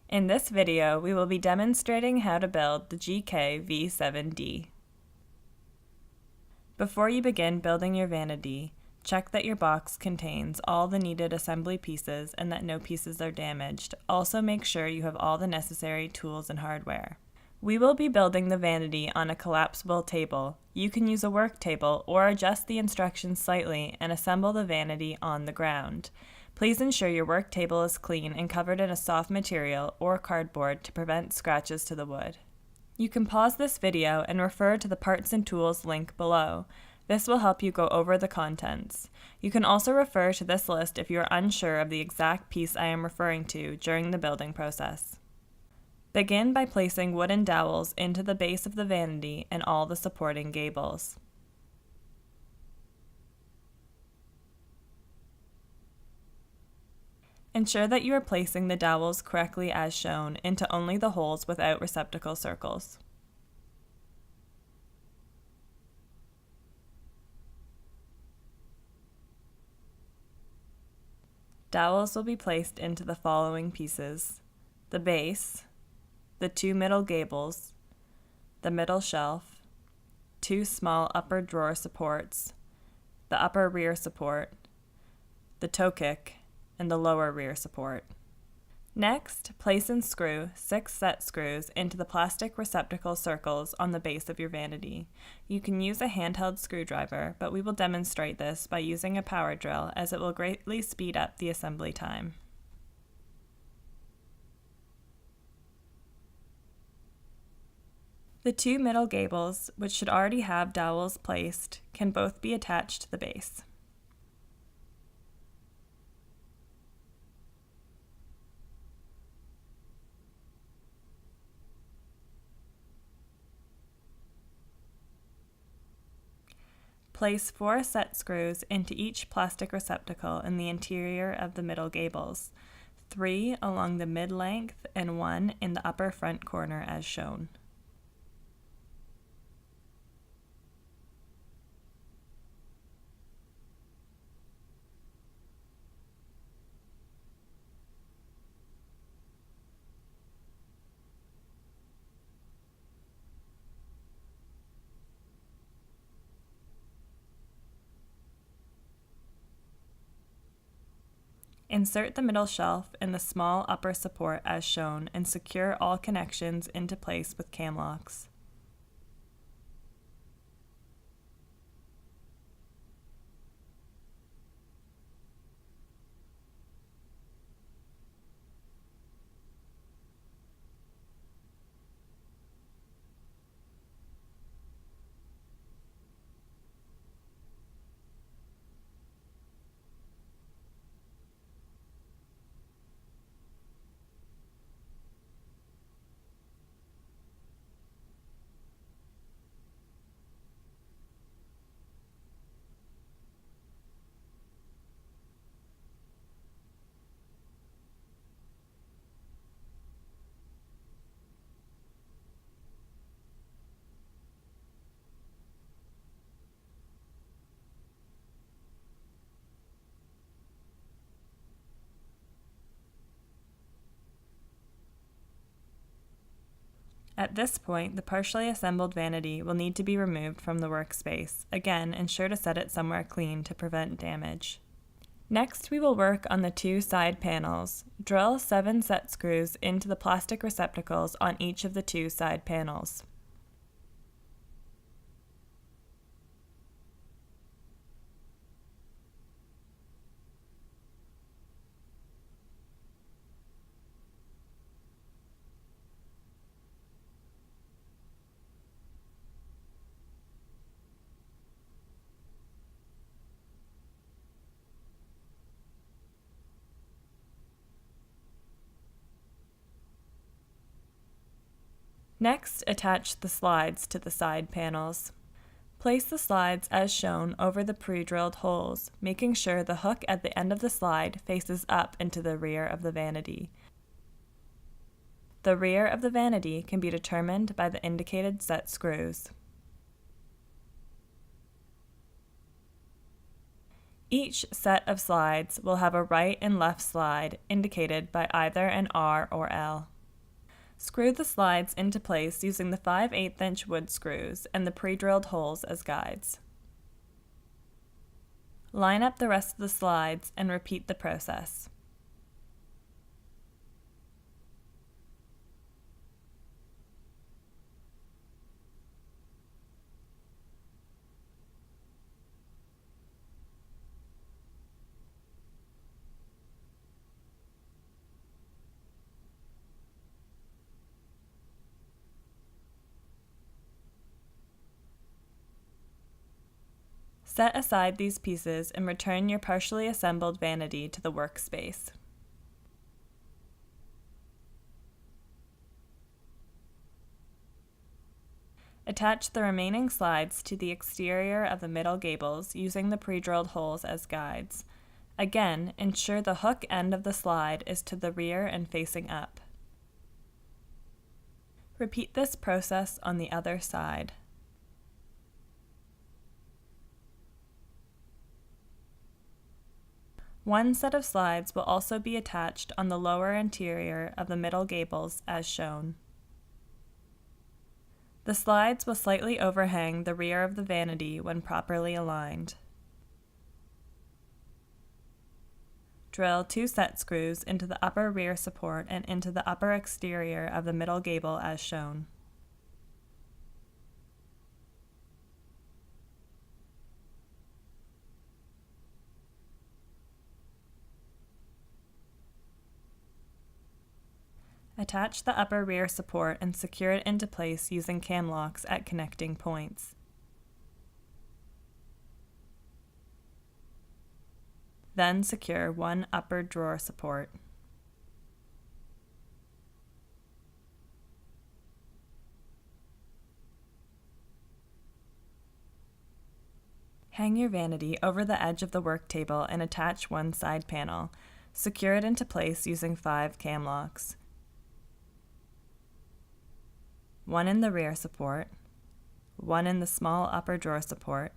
In this video, we will be demonstrating how to build the GKV7D. Before you begin building your vanity, check that your box contains all the needed assembly pieces and that no pieces are damaged. Also make sure you have all the necessary tools and hardware. We will be building the vanity on a collapsible table. You can use a work table or adjust the instructions slightly and assemble the vanity on the ground. Please ensure your work table is clean and covered in a soft material or cardboard to prevent scratches to the wood. You can pause this video and refer to the Parts and Tools link below. This will help you go over the contents. You can also refer to this list if you are unsure of the exact piece I am referring to during the building process. Begin by placing wooden dowels into the base of the vanity and all the supporting gables. Ensure that you are placing the dowels correctly as shown into only the holes without receptacle circles. Dowels will be placed into the following pieces: the base, the two middle gables, the middle shelf, two small upper drawer supports, the upper rear support, the toe kick, and the lower rear support. Next, place and screw 6 set screws into the plastic receptacle circles on the base of your vanity. You can use a handheld screwdriver, but we will demonstrate this by using a power drill as it will greatly speed up the assembly time. The two middle gables, which should already have dowels placed, can both be attached to the base. Place 4 set screws into each plastic receptacle in the interior of the middle gables, 3 along the mid-length and 1 in the upper front corner as shown. Insert the middle shelf in the small upper support as shown and secure all connections into place with cam locks. At this point, the partially assembled vanity will need to be removed from the workspace. Again, ensure to set it somewhere clean to prevent damage. Next, we will work on the 2 side panels. Drill 7 set screws into the plastic receptacles on each of the 2 side panels. Next, attach the slides to the side panels. Place the slides as shown over the pre-drilled holes, making sure the hook at the end of the slide faces up into the rear of the vanity. The rear of the vanity can be determined by the indicated set screws. Each set of slides will have a right and left slide indicated by either an R or L. Screw the slides into place using the 5/8" wood screws and the pre-drilled holes as guides. Line up the rest of the slides and repeat the process. Set aside these pieces and return your partially assembled vanity to the workspace. Attach the remaining slides to the exterior of the middle gables using the pre-drilled holes as guides. Again, ensure the hook end of the slide is to the rear and facing up. Repeat this process on the other side. One set of slides will also be attached on the lower interior of the middle gables as shown. The slides will slightly overhang the rear of the vanity when properly aligned. Drill 2 set screws into the upper rear support and into the upper exterior of the middle gable as shown. Attach the upper rear support and secure it into place using cam locks at connecting points. Then secure one upper drawer support. Hang your vanity over the edge of the work table and attach one side panel. Secure it into place using 5 cam locks. One in the rear support, one in the small upper drawer support,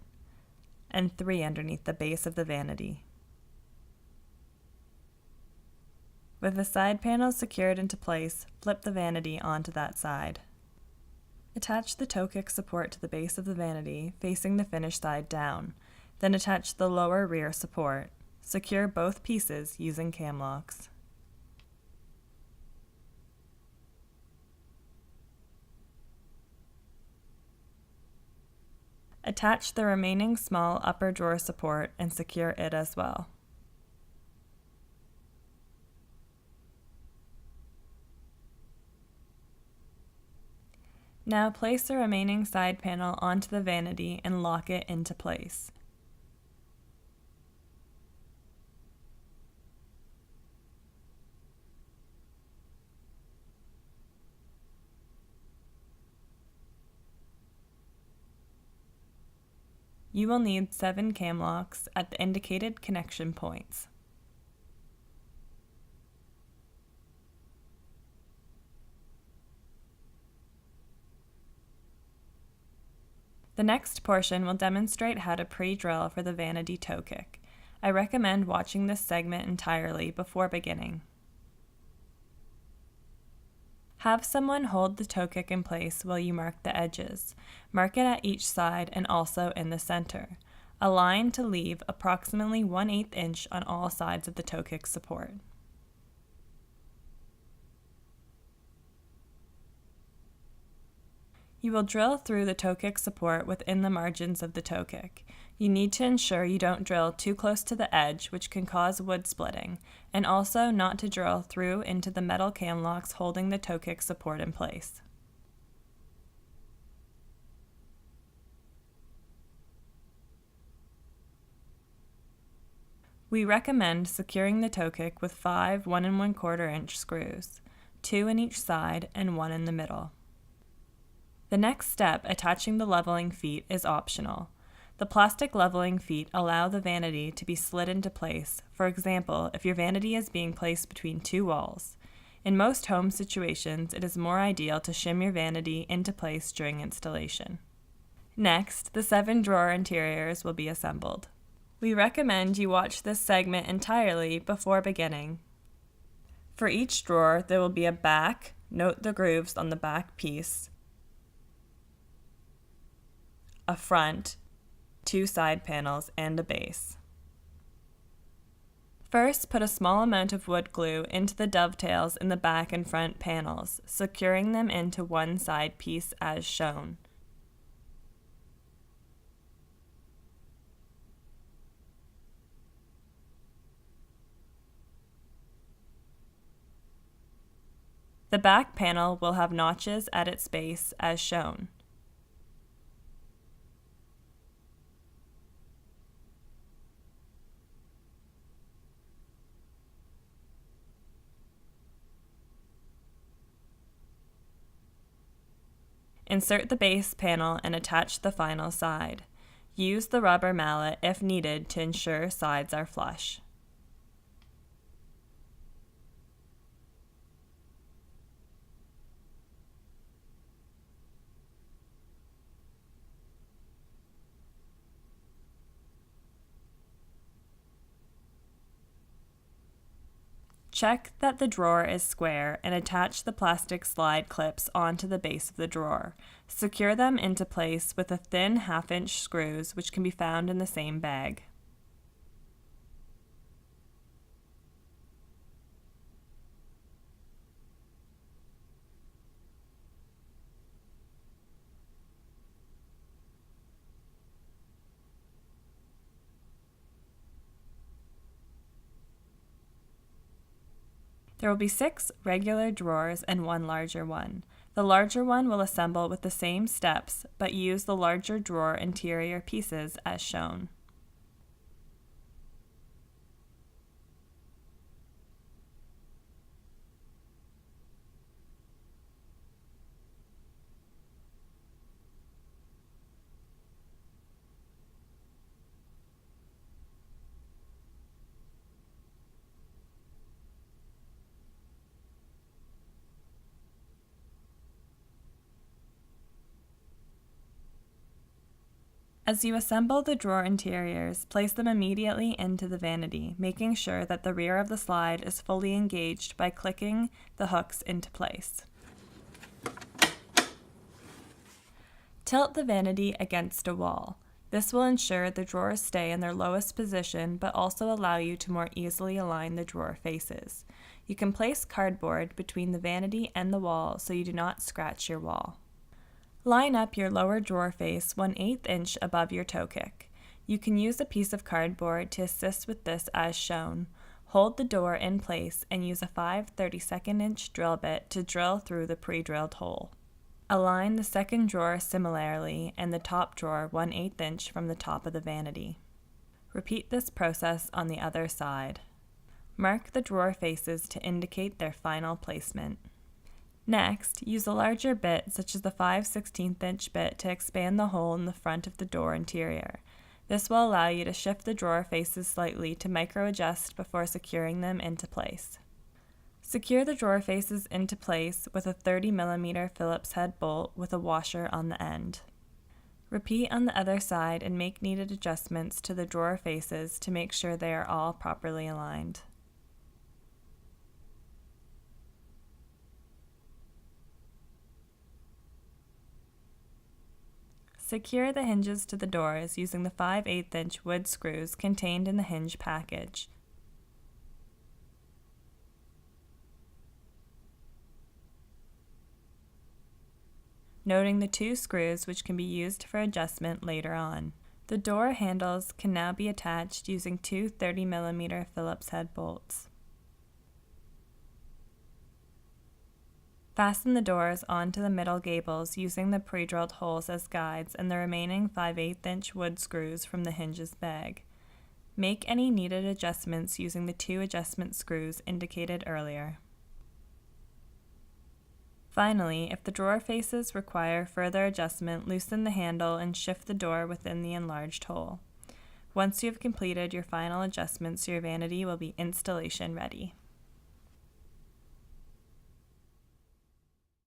and 3 underneath the base of the vanity. With the side panels secured into place, flip the vanity onto that side. Attach the toe kick support to the base of the vanity, facing the finished side down. Then attach the lower rear support. Secure both pieces using cam locks. Attach the remaining small upper drawer support and secure it as well. Now place the remaining side panel onto the vanity and lock it into place. You will need 7 cam locks at the indicated connection points. The next portion will demonstrate how to pre-drill for the vanity toe kick. I recommend watching this segment entirely before beginning. Have someone hold the toe kick in place while you mark the edges. Mark it at each side and also in the center. Align to leave approximately 1/8 inch on all sides of the toe kick support. You will drill through the toe kick support within the margins of the toe kick. You need to ensure you don't drill too close to the edge, which can cause wood splitting, and also not to drill through into the metal cam locks holding the toe kick support in place. We recommend securing the toe kick with 5 1 1/4 inch screws, 2 in each side and 1 in the middle. The next step, attaching the leveling feet, is optional. The plastic leveling feet allow the vanity to be slid into place, for example, if your vanity is being placed between 2 walls. In most home situations, it is more ideal to shim your vanity into place during installation. Next, the 7 drawer interiors will be assembled. We recommend you watch this segment entirely before beginning. For each drawer, there will be a back, Note the grooves on the back piece, a front, 2 side panels, and a base. First, put a small amount of wood glue into the dovetails in the back and front panels, securing them into one side piece as shown. The back panel will have notches at its base as shown. Insert the base panel and attach the final side. Use the rubber mallet if needed to ensure sides are flush. Check that the drawer is square and attach the plastic slide clips onto the base of the drawer. Secure them into place with the thin 1/2-inch screws which can be found in the same bag. There will be 6 regular drawers and 1 larger one. The larger one will assemble with the same steps, but use the larger drawer interior pieces as shown. As you assemble the drawer interiors, place them immediately into the vanity, making sure that the rear of the slide is fully engaged by clicking the hooks into place. Tilt the vanity against a wall. This will ensure the drawers stay in their lowest position, but also allow you to more easily align the drawer faces. You can place cardboard between the vanity and the wall so you do not scratch your wall. Line up your lower drawer face 1/8 inch above your toe kick. You can use a piece of cardboard to assist with this as shown. Hold the door in place and use a 5/32" drill bit to drill through the pre-drilled hole. Align the second drawer similarly and the top drawer 1/8 inch from the top of the vanity. Repeat this process on the other side. Mark the drawer faces to indicate their final placement. Next, use a larger bit such as the 5/16" bit to expand the hole in the front of the door interior. This will allow you to shift the drawer faces slightly to micro-adjust before securing them into place. Secure the drawer faces into place with a 30mm Phillips head bolt with a washer on the end. Repeat on the other side and make needed adjustments to the drawer faces to make sure they are all properly aligned. Secure the hinges to the doors using the 5/8 inch wood screws contained in the hinge package. Noting the 2 screws which can be used for adjustment later on. The door handles can now be attached using 2 30mm Phillips head bolts. Fasten the doors onto the middle gables using the pre-drilled holes as guides and the remaining 5/8 inch wood screws from the hinges bag. Make any needed adjustments using the 2 adjustment screws indicated earlier. Finally, if the drawer faces require further adjustment, loosen the handle and shift the door within the enlarged hole. Once you have completed your final adjustments, your vanity will be installation ready.